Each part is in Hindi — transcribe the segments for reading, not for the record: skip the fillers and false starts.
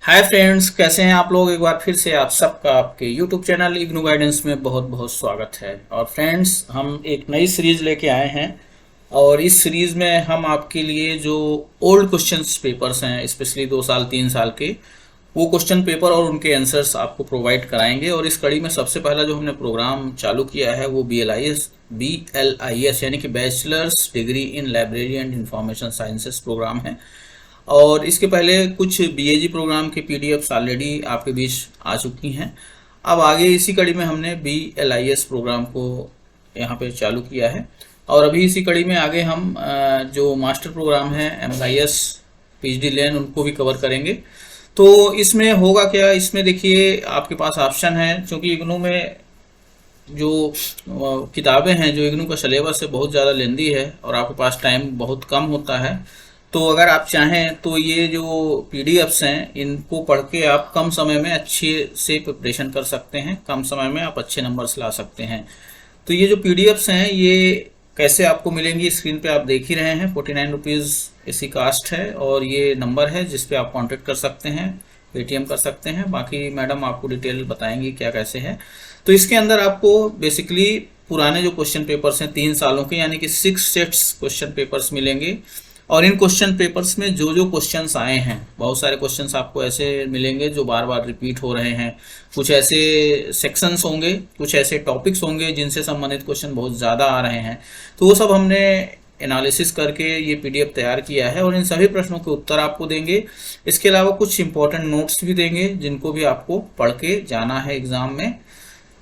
हाय फ्रेंड्स, कैसे हैं आप लोग। एक बार फिर से आप सबका आपके यूट्यूब चैनल इग्नू गाइडेंस में बहुत बहुत स्वागत है। और फ्रेंड्स, हम एक नई सीरीज लेके आए हैं और इस सीरीज में हम आपके लिए जो ओल्ड क्वेश्चंस पेपर्स हैं, स्पेशली 2 साल 3 साल के, वो क्वेश्चन पेपर और उनके आंसर्स आपको प्रोवाइड कराएंगे। और इस कड़ी में सबसे पहला जो हमने प्रोग्राम चालू किया है वो BLIS यानी कि bachelors degree in library and information sciences program है। और इसके पहले कुछ BAG प्रोग्राम की PDFs ऑलरेडी आपके बीच आ चुकी हैं। अब आगे इसी कड़ी में हमने BLIS प्रोग्राम को यहाँ पे चालू किया है और अभी इसी कड़ी में आगे हम जो मास्टर प्रोग्राम है MLIS PhD लेन उनको भी कवर करेंगे। तो इसमें होगा क्या, इसमें देखिए आपके पास ऑप्शन है, क्योंकि इग्नू में जो किताबें हैं, जो इग्नू का सिलेबस है बहुत ज़्यादा लेंदी है और आपके पास टाइम बहुत कम होता है। तो अगर आप चाहें तो ये जो PDFs हैं इनको पढ़ के आप कम समय में अच्छे से प्रिपरेशन कर सकते हैं, कम समय में आप अच्छे नंबर्स ला सकते हैं। तो ये जो PDFs हैं ये कैसे आपको मिलेंगी, स्क्रीन पे आप देख ही रहे हैं। 49 रुपीज़ इसी कास्ट है और ये नंबर है जिस पे आप कांटेक्ट कर सकते हैं, पेटीएम कर सकते हैं। बाकी मैडम आपको डिटेल बताएंगी क्या कैसे है। तो इसके अंदर आपको बेसिकली पुराने जो क्वेश्चन पेपर्स हैं 3 सालों के, यानी कि 6 सेट्स क्वेश्चन पेपर्स मिलेंगे। और इन क्वेश्चन पेपर्स में जो जो क्वेश्चंस आए हैं, बहुत सारे क्वेश्चंस आपको ऐसे मिलेंगे जो बार बार रिपीट हो रहे हैं। कुछ ऐसे सेक्शंस होंगे, कुछ ऐसे टॉपिक्स होंगे जिनसे संबंधित क्वेश्चन बहुत ज़्यादा आ रहे हैं। तो वो सब हमने एनालिसिस करके ये PDF तैयार किया है और इन सभी प्रश्नों के उत्तर आपको देंगे। इसके अलावा कुछ इंपॉर्टेंट नोट्स भी देंगे जिनको भी आपको पढ़ के जाना है एग्ज़ाम में।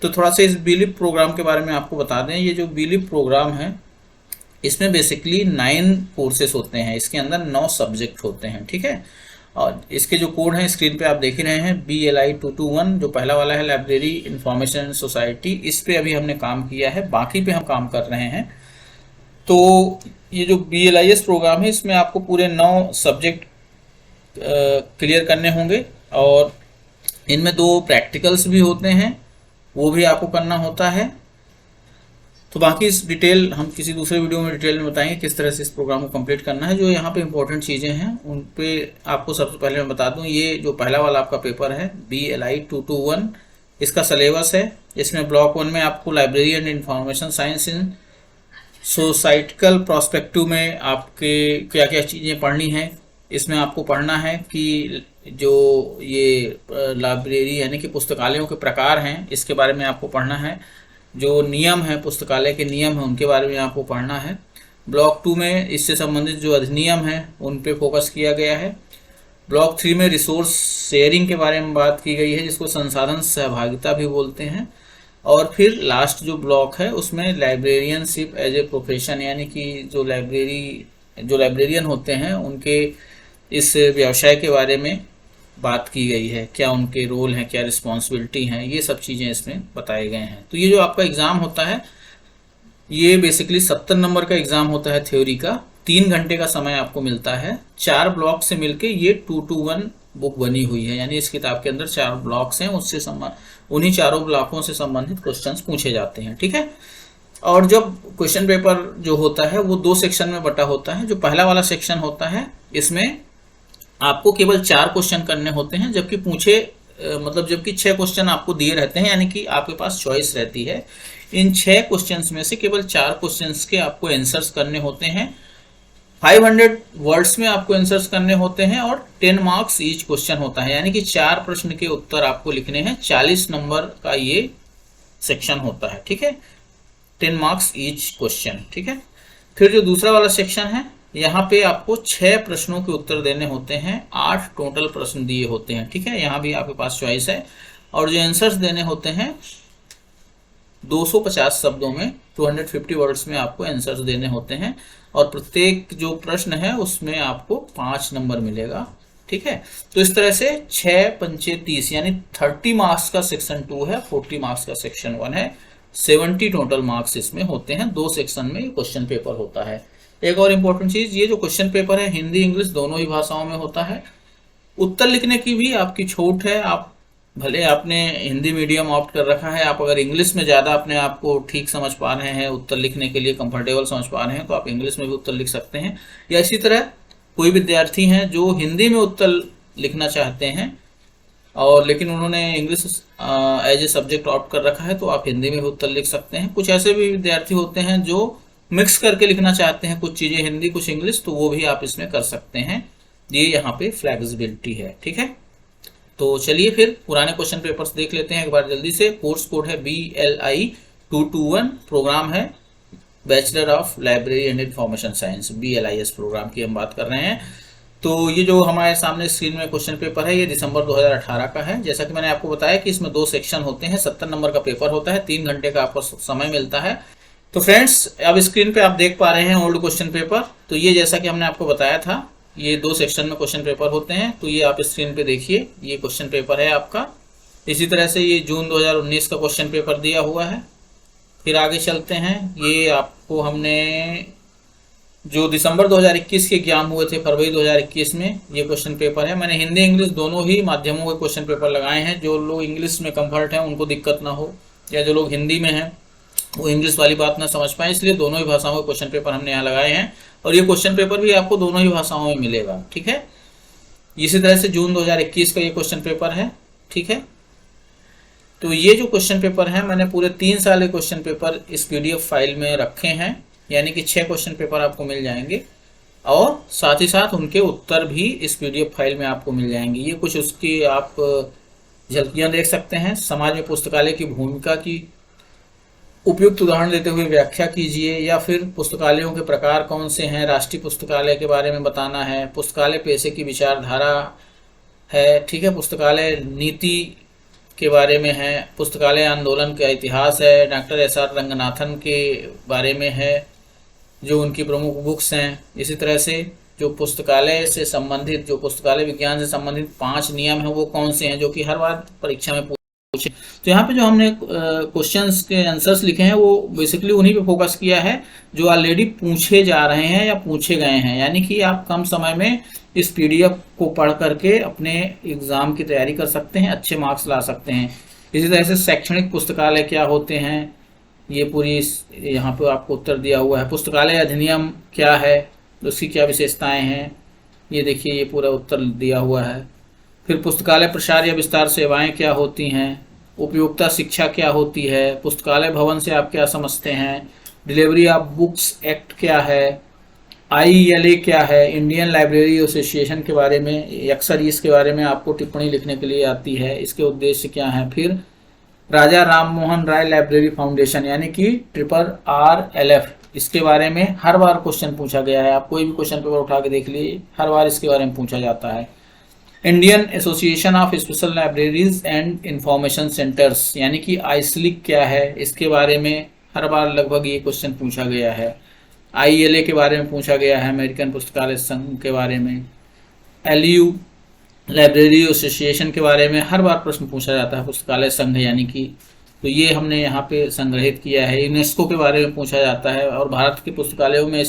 तो थोड़ा सा इस BLIP प्रोग्राम के बारे में आपको बता दें। ये जो BLIP प्रोग्राम है इसमें बेसिकली 9 कोर्सेस होते हैं, इसके अंदर 9 सब्जेक्ट होते हैं, ठीक है। और इसके जो कोड हैं स्क्रीन पे आप देख ही रहे हैं, BLI 221 जो पहला वाला है लाइब्रेरी इंफॉर्मेशन सोसाइटी, इस पे अभी हमने काम किया है, बाकी पे हम काम कर रहे हैं। तो ये जो BLIS प्रोग्राम है इसमें आपको पूरे 9 सब्जेक्ट क्लियर करने होंगे और इनमें 2 प्रैक्टिकल्स भी होते हैं, वो भी आपको करना होता है। तो बाकी इस डिटेल हम किसी दूसरे वीडियो में डिटेल में बताएंगे किस तरह से इस प्रोग्राम को कंप्लीट करना है। जो यहाँ पे इंपॉर्टेंट चीज़ें हैं उन पे आपको सबसे पहले मैं बता दूं, ये जो पहला वाला आपका पेपर है BLI 221, इसका सिलेबस है। इसमें ब्लॉक 1 में आपको library and information science in societal prospective में आपके क्या क्या चीज़ें पढ़नी है। इसमें आपको पढ़ना है कि जो ये लाइब्रेरी यानी कि पुस्तकालयों के प्रकार हैं इसके बारे में आपको पढ़ना है। जो नियम है, पुस्तकालय के नियम हैं, उनके बारे में आपको पढ़ना है। ब्लॉक 2 में इससे संबंधित जो अधिनियम है उन पे फोकस किया गया है। ब्लॉक 3 में रिसोर्स शेयरिंग के बारे में बात की गई है, जिसको संसाधन सहभागिता भी बोलते हैं। और फिर लास्ट जो ब्लॉक है उसमें लाइब्रेरियनशिप एज ए प्रोफेशन, यानी कि जो लाइब्रेरियन होते हैं उनके इस व्यवसाय के बारे में बात की गई है, क्या उनके रोल हैं, क्या रिस्पॉन्सिबिलिटी हैं, ये सब चीज़ें इसमें बताए गए हैं। तो ये जो आपका एग्ज़ाम होता है ये बेसिकली 70 नंबर का एग्ज़ाम होता है थ्योरी का। 3 घंटे का समय आपको मिलता है। 4 ब्लॉक से मिलके ये 2 to 1 बुक बनी हुई है, यानी इस किताब के अंदर 4 ब्लॉक्स हैं, उससे उन्हीं चारों ब्लॉकों से संबंधित क्वेश्चंस पूछे जाते हैं, ठीक है। और जब क्वेश्चन पेपर जो होता है वो 2 सेक्शन में बटा होता है। जो पहला वाला सेक्शन होता है इसमें आपको केवल 4 क्वेश्चन करने होते हैं, जबकि जबकि 6 क्वेश्चन आपको दिए रहते हैं, यानी कि आपके पास चॉइस रहती है। इन 6 क्वेश्चंस में से केवल 4 क्वेश्चंस के आपको आंसर्स करने होते हैं। 500 वर्ड्स में आपको आंसर्स करने होते हैं और 10 मार्क्स ईच क्वेश्चन होता है, यानी कि 4 प्रश्न के उत्तर आपको लिखने हैं। 40 नंबर का ये सेक्शन होता है, ठीक है। 10 मार्क्स ईच क्वेश्चन, ठीक है। फिर जो दूसरा वाला सेक्शन है यहाँ पे आपको 6 प्रश्नों के उत्तर देने होते हैं। 8 टोटल प्रश्न दिए होते हैं, ठीक है। यहाँ भी आपके पास चॉइस है। और जो आंसर्स देने होते हैं 250 शब्दों में, 250 वर्ड्स में आपको आंसर्स देने होते हैं। और प्रत्येक जो प्रश्न है उसमें आपको 5 नंबर मिलेगा, ठीक है। तो इस तरह से 6 पंचे 30, यानी 30 मार्क्स का सेक्शन 2 है, 40 मार्क्स का सेक्शन 1 है, 70 टोटल मार्क्स इसमें होते हैं। 2 सेक्शन में क्वेश्चन पेपर होता है। एक और इम्पोर्टेंट चीज, ये जो क्वेश्चन पेपर है हिंदी इंग्लिश दोनों ही भाषाओं में होता है। उत्तर लिखने की भी आपकी छूट है। आप भले आपने हिंदी मीडियम ऑप्ट कर रखा है, आप अगर इंग्लिश में ज़्यादा अपने आप को ठीक समझ पा रहे हैं, उत्तर लिखने के लिए कंफर्टेबल समझ पा रहे हैं, तो आप इंग्लिश में भी उत्तर लिख सकते हैं। या इसी तरह कोई विद्यार्थी हैं जो हिंदी में उत्तर लिखना चाहते हैं और लेकिन उन्होंने English as a subject opt कर रखा है, तो आप हिंदी में भी उत्तर लिख सकते हैं। कुछ ऐसे भी विद्यार्थी होते हैं जो मिक्स करके लिखना चाहते हैं, कुछ चीज़ें हिंदी कुछ इंग्लिश, तो वो भी आप इसमें कर सकते हैं। ये यहाँ पे फ्लेक्सिबिलिटी है, ठीक है। तो चलिए फिर पुराने क्वेश्चन पेपर्स देख लेते हैं एक बार जल्दी से। कोर्स कोड है BLI 221, प्रोग्राम है bachelor of library and information science, BLIS program की हम बात कर रहे हैं। तो ये जो हमारे सामने स्क्रीन में क्वेश्चन पेपर है, ये दिसंबर 2018 का है। जैसा कि मैंने आपको बताया कि इसमें 2 सेक्शन होते हैं, 70 नंबर का पेपर होता है, 3 घंटे का आपको समय मिलता है। तो फ्रेंड्स, अब स्क्रीन पे आप देख पा रहे हैं ओल्ड क्वेश्चन पेपर। तो ये जैसा कि हमने आपको बताया था, ये 2 सेक्शन में क्वेश्चन पेपर होते हैं। तो ये आप स्क्रीन पे देखिए, ये क्वेश्चन पेपर है आपका। इसी तरह से ये जून 2019 का क्वेश्चन पेपर दिया हुआ है। फिर आगे चलते हैं, ये आपको हमने जो दिसंबर 2021 के एग्जाम हुए थे फरवरी 2021 में, ये क्वेश्चन पेपर है। मैंने हिंदी इंग्लिश दोनों ही माध्यमों के क्वेश्चन पेपर लगाए हैं। जो लोग इंग्लिश में कंफर्ट हैं उनको दिक्कत ना हो, या जो लोग हिंदी में हैं वो इंग्लिश वाली बात ना समझ पाए, इसलिए दोनों ही भाषाओं के क्वेश्चन पेपर हमने यहाँ लगाए हैं। और ये क्वेश्चन पेपर भी आपको दोनों ही भाषाओं में मिलेगा, ठीक है। इसी तरह से जून 2021 का ये क्वेश्चन पेपर है, ठीक है। तो ये जो क्वेश्चन पेपर है, मैंने पूरे 3 साल के क्वेश्चन पेपर इस PDF फाइल में रखे हैं, यानी कि 6 क्वेश्चन पेपर आपको मिल जाएंगे, और साथ ही साथ उनके उत्तर भी इस PDF फाइल में आपको मिल जाएंगे। ये कुछ उसकी आप झलकियां देख सकते हैं। समाज में पुस्तकालय की भूमिका की उपयुक्त उदाहरण देते हुए व्याख्या कीजिए, या फिर पुस्तकालयों के प्रकार कौन से हैं, राष्ट्रीय पुस्तकालय के बारे में बताना है, पुस्तकालय पेशे की विचारधारा है, ठीक है, पुस्तकालय नीति के बारे में है, पुस्तकालय आंदोलन का इतिहास है, डॉक्टर SR रंगनाथन के बारे में है, जो उनकी प्रमुख बुक्स हैं। इसी तरह से जो पुस्तकालय से संबंधित, जो पुस्तकालय विज्ञान से संबंधित 5 नियम हैं वो कौन से हैं, जो कि हर बार परीक्षा में पूछे। तो यहाँ पे जो हमने क्वेश्चंस के आंसर्स लिखे हैं वो बेसिकली उन्हीं पे फोकस किया है जो ऑलरेडी पूछे जा रहे हैं या पूछे गए हैं, यानी कि आप कम समय में इस PDF को पढ़ करके अपने एग्जाम की तैयारी कर सकते हैं, अच्छे मार्क्स ला सकते हैं। इसी तरह से शैक्षणिक पुस्तकालय क्या होते हैं, ये पूरी यहाँ पे आपको उत्तर दिया हुआ है। पुस्तकालय अधिनियम क्या है, उसकी क्या विशेषताएं हैं, ये देखिए ये पूरा उत्तर दिया हुआ है। फिर पुस्तकालय प्रसार या विस्तार सेवाएं क्या होती हैं, उपयोगिता शिक्षा क्या होती है, पुस्तकालय भवन से आप क्या समझते हैं, डिलीवरी ऑफ बुक्स एक्ट क्या है, ILA क्या है, इंडियन लाइब्रेरी एसोसिएशन के बारे में अक्सर इसके बारे में आपको टिप्पणी लिखने के लिए आती है, इसके उद्देश्य क्या हैं। फिर राजा राम मोहन राय लाइब्रेरी फाउंडेशन यानी कि RRLF, इसके बारे में हर बार क्वेश्चन पूछा गया है। आप कोई भी क्वेश्चन पेपर उठा के देख लीजिए, हर बार इसके बारे में पूछा जाता है। Indian association of special libraries and information centres यानी कि ISLIC क्या है, इसके बारे में हर बार लगभग ये क्वेश्चन पूछा गया है। ILA के बारे में पूछा गया है, अमेरिकन पुस्तकालय संघ के बारे में। LU लाइब्रेरी एसोसिएशन के बारे में हर बार प्रश्न पूछा जाता है, पुस्तकालय संघ यानी कि, तो ये हमने यहाँ पे संग्रहित किया है। यूनेस्को के बारे में पूछा जाता है, और भारत के पुस्तकालयों में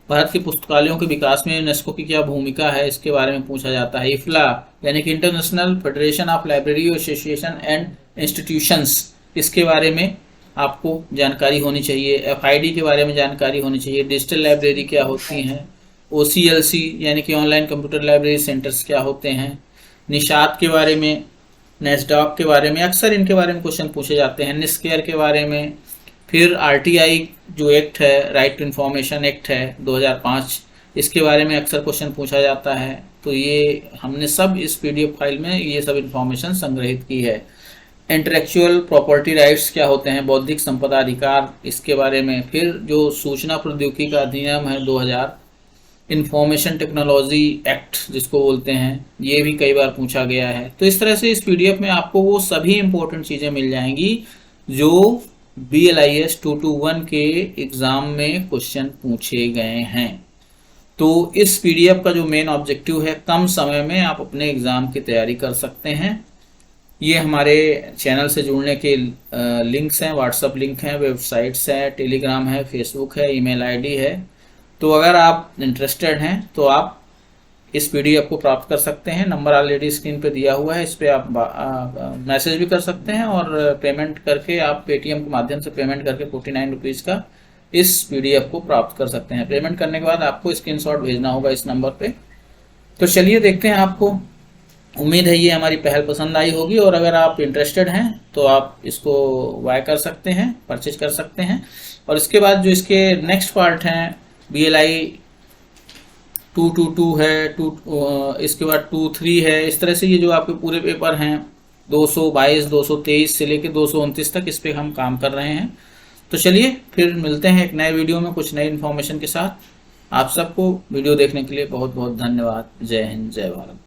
भारत के पुस्तकालयों के विकास में यूनेस्को की क्या भूमिका है, इसके बारे में पूछा जाता है। IFLA यानी कि international federation of library association and institutions, इसके बारे में आपको जानकारी होनी चाहिए। FID के बारे में जानकारी होनी चाहिए। डिजिटल लाइब्रेरी क्या होती हैं, OCLC यानी कि ऑनलाइन कंप्यूटर लाइब्रेरी सेंटर्स क्या होते हैं, निशात के बारे में, नेस्डॉक के बारे में, अक्सर इनके बारे में क्वेश्चन पूछे जाते हैं। निस्केयर के बारे में। फिर RTI जो एक्ट है, राइट टू इन्फॉर्मेशन एक्ट है 2005, इसके बारे में अक्सर क्वेश्चन पूछा जाता है। तो ये हमने सब इस PDF फाइल में ये सब इन्फॉर्मेशन संग्रहित की है। इंटेलेक्चुअल प्रॉपर्टी राइट्स क्या होते हैं, बौद्धिक संपदा अधिकार, इसके बारे में। फिर जो सूचना प्रौद्योगिकी का अधिनियम है 2000, इंफॉर्मेशन टेक्नोलॉजी एक्ट जिसको बोलते हैं, ये भी कई बार पूछा गया है। तो इस तरह से इस PDF में आपको वो सभी इंपॉर्टेंट चीज़ें मिल जाएंगी जो BLIS 221 के एग्ज़ाम में क्वेश्चन पूछे गए हैं। तो इस PDF का जो मेन ऑब्जेक्टिव है, कम समय में आप अपने एग्ज़ाम की तैयारी कर सकते हैं। ये हमारे चैनल से जुड़ने के लिंक्स हैं, व्हाट्सएप लिंक हैं, वेबसाइट्स हैं, टेलीग्राम है, फेसबुक है, ईमेल ID है। तो अगर आप इंटरेस्टेड हैं तो आप इस PDF को प्राप्त कर सकते हैं। नंबर ऑलरेडी स्क्रीन पे दिया हुआ है, इस पर आप मैसेज भी कर सकते हैं, और पेमेंट करके आप Paytm के माध्यम से पेमेंट करके 49 रुपीज़ का इस PDF को प्राप्त कर सकते हैं। पेमेंट करने के बाद आपको स्क्रीनशॉट भेजना होगा इस नंबर पे। तो चलिए देखते हैं आपको उम्मीद है ये हमारी पहल पसंद आई होगी, और अगर आप इंटरेस्टेड हैं तो आप इसको बाय कर सकते हैं, परचेज कर सकते हैं। और इसके बाद जो इसके नेक्स्ट पार्ट हैं, BLI 222 है, इसके बाद 23 है, इस तरह से ये जो आपके पूरे पेपर हैं 222, 223 से लेकर 229 तक, इस पे हम काम कर रहे हैं। तो चलिए फिर मिलते हैं एक नए वीडियो में कुछ नई इन्फॉर्मेशन के साथ। आप सबको वीडियो देखने के लिए बहुत बहुत धन्यवाद। जय हिंद, जय भारत।